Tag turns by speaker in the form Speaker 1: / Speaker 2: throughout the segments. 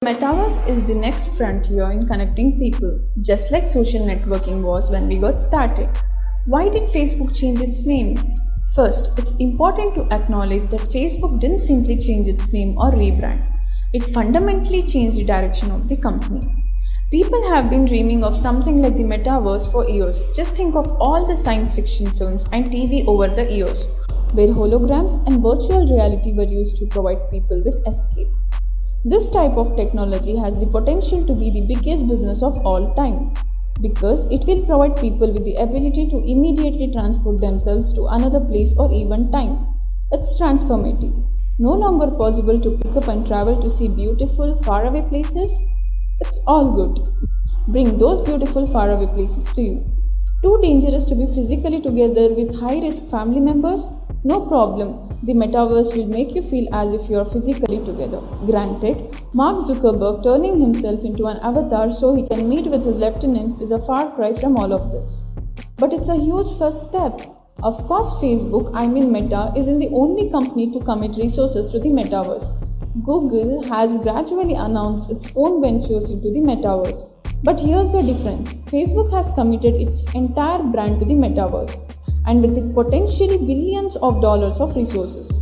Speaker 1: Metaverse is the next frontier in connecting people, just like social networking was when we got started. Why did Facebook change its name? First, it's important to acknowledge that Facebook didn't simply change its name or rebrand. It fundamentally changed the direction of the company. People have been dreaming of something like the metaverse for years. Just think of all the science fiction films and TV over the years, where holograms and virtual reality were used to provide people with escape. This type of technology has the potential to be the biggest business of all time because it will provide people with the ability to immediately transport themselves to another place or even time. It's transformative. No longer possible to pick up and travel to see beautiful, faraway places. It's all good. Bring those beautiful, faraway places to you. Too dangerous to be physically together with high risk family members? No problem. The metaverse will make you feel as if you are physically together. Granted, Mark Zuckerberg turning himself into an avatar so he can meet with his lieutenants is a far cry from all of this. But it's a huge first step. Of course, Facebook, Meta, isn't the only company to commit resources to the metaverse. Google has gradually announced its own ventures into the metaverse. But here's the difference. Facebook has committed its entire brand to the metaverse, and with it potentially billions of dollars of resources.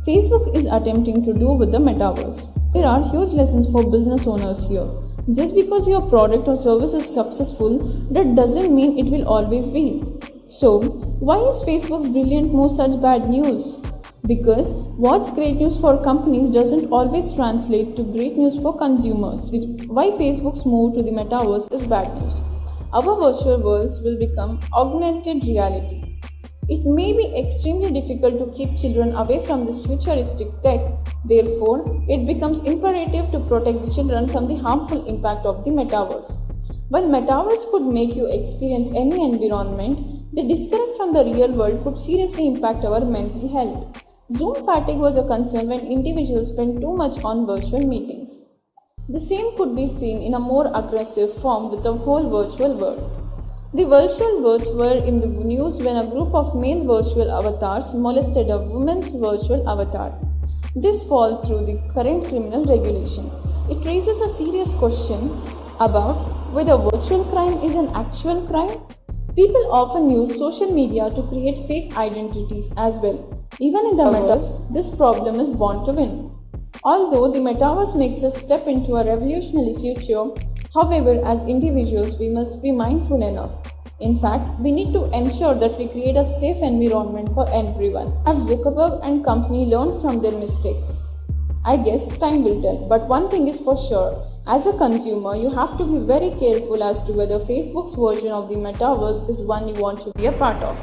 Speaker 1: Facebook is attempting to do with the metaverse. There are huge lessons for business owners here. Just because your product or service is successful, that doesn't mean it will always be. So, why is Facebook's brilliant move such bad news? Because what's great news for companies doesn't always translate to great news for consumers. Why Facebook's move to the metaverse is bad news. Our virtual worlds will become augmented reality. It may be extremely difficult to keep children away from this futuristic tech. Therefore, it becomes imperative to protect the children from the harmful impact of the metaverse. While metaverse could make you experience any environment, the disconnect from the real world could seriously impact our mental health. Zoom fatigue was a concern when individuals spent too much on virtual meetings. The same could be seen in a more aggressive form with the whole virtual world. The virtual worlds were in the news when a group of male virtual avatars molested a woman's virtual avatar. This falls through the current criminal regulation. It raises a serious question about whether virtual crime is an actual crime. People often use social media to create fake identities as well. Even in the metaverse, this problem is born to win. Although the metaverse makes us step into a revolutionary future, however, as individuals, we must be mindful enough. In fact, we need to ensure that we create a safe environment for everyone. Have Zuckerberg and company learned from their mistakes? I guess time will tell, but one thing is for sure. As a consumer, you have to be very careful as to whether Facebook's version of the metaverse is one you want to be a part of.